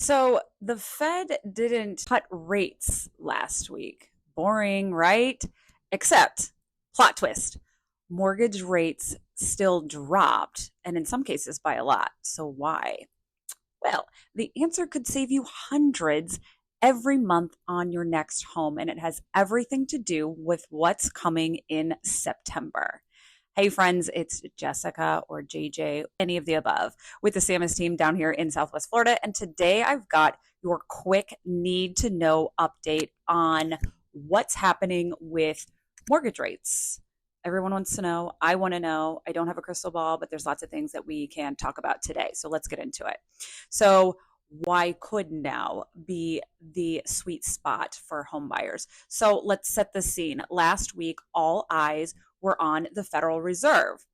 So the Fed didn't cut rates last week. Boring, right? Except, plot twist, mortgage rates still dropped, and in some cases by a lot. So why? Well, the answer could save you hundreds every month on your next home, and it has everything to do with what's coming in September. Hey, friends, it's Jessica or JJ, any of the above, with the Sammis team down here in Southwest Florida. And today I've got your quick need to know update on what's happening with mortgage rates. Everyone wants to know. I want to know. I don't have a crystal ball, but there's lots of things that we can talk about today. So let's get into it. So, why could now be the sweet spot for home buyers? So let's set the scene. Last week, all eyes were on the Federal Reserve.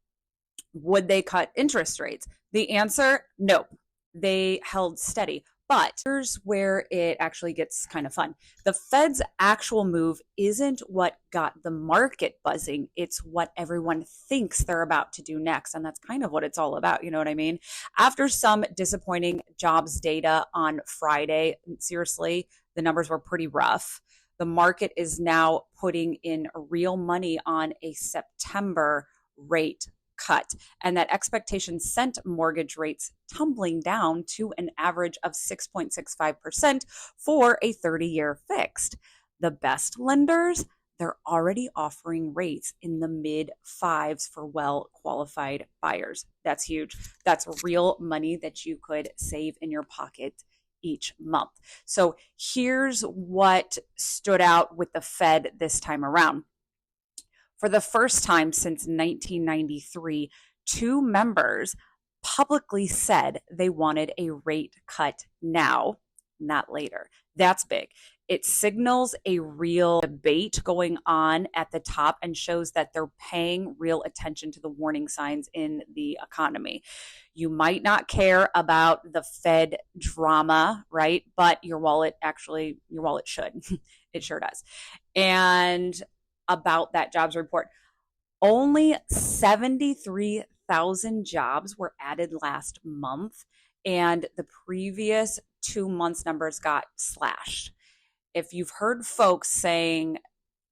Would they cut interest rates? The answer, nope. They held steady. But here's where it actually gets kind of fun. The Fed's actual move isn't what got the market buzzing. It's what everyone thinks they're about to do next. And that's kind of what it's all about. You know what I mean? After some disappointing jobs data on Friday, seriously, the numbers were pretty rough. The market is now putting in real money on a September rate cut. And that expectation sent mortgage rates tumbling down to an average of 6.65% for a 30-year fixed. The best lenders, they're already offering rates in the mid fives for well qualified buyers. That's huge. That's real money that you could save in your pocket each month. So here's what stood out with the Fed this time around. For the first time since 1993, two members publicly said they wanted a rate cut now, not later. That's big. It signals a real debate going on at the top and shows that they're paying real attention to the warning signs in the economy. You might not care about the Fed drama, right? But your wallet should. It sure does. And about that jobs report, only 73,000 jobs were added last month, and the previous 2 months' numbers got slashed. If you've heard folks saying,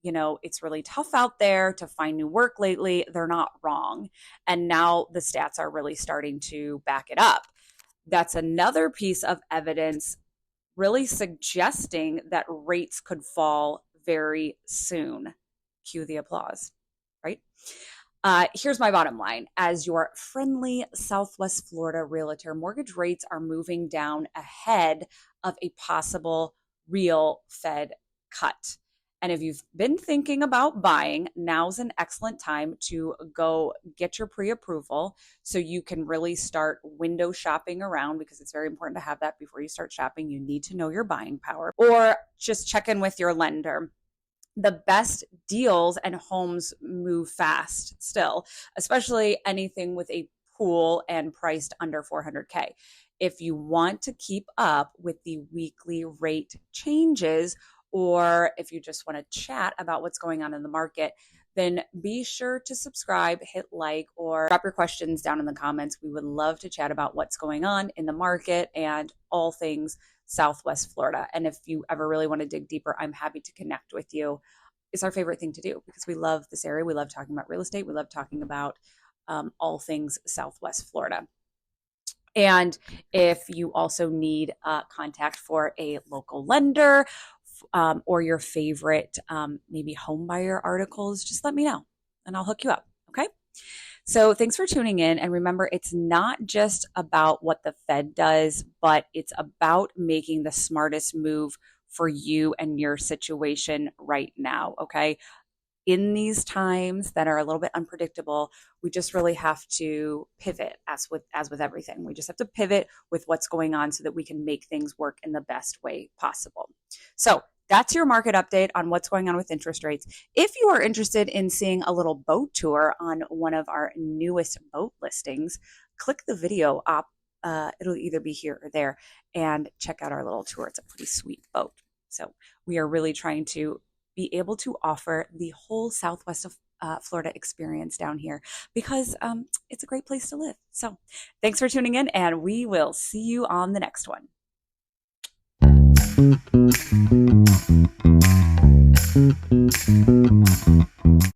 it's really tough out there to find new work lately, they're not wrong. And now the stats are really starting to back it up. That's another piece of evidence really suggesting that rates could fall very soon. Cue the applause, right? Here's my bottom line. As your friendly Southwest Florida realtor, mortgage rates are moving down ahead of a possible real Fed cut. And if you've been thinking about buying, now's an excellent time to go get your pre-approval so you can really start window shopping around, because it's very important to have that before you start shopping. You need to know your buying power, or just check in with your lender. The best deals and homes move fast still, especially anything with a pool and priced under 400K. If you want to keep up with the weekly rate changes, or if you just want to chat about what's going on in the market, then be sure to subscribe, hit like, or drop your questions down in the comments. We would love to chat about what's going on in the market and all things Southwest Florida. And if you ever really want to dig deeper, I'm happy to connect with you. It's our favorite thing to do because we love this area. We love talking about real estate. We love talking about all things Southwest Florida. And if you also need contact for a local lender, or your favorite maybe home buyer articles, just let me know and I'll hook you up. Okay. So thanks for tuning in. And remember, it's not just about what the Fed does, but it's about making the smartest move for you and your situation right now. Okay. In these times that are a little bit unpredictable, we just really have to pivot, as with everything. We just have to pivot with what's going on so that we can make things work in the best way possible. So that's your market update on what's going on with interest rates. If you are interested in seeing a little boat tour on one of our newest boat listings, click the video up. It'll either be here or there, and check out our little tour. It's a pretty sweet boat. So we are really trying to be able to offer the whole Southwest of Florida experience down here, because it's a great place to live. So thanks for tuning in, and we will see you on the next one.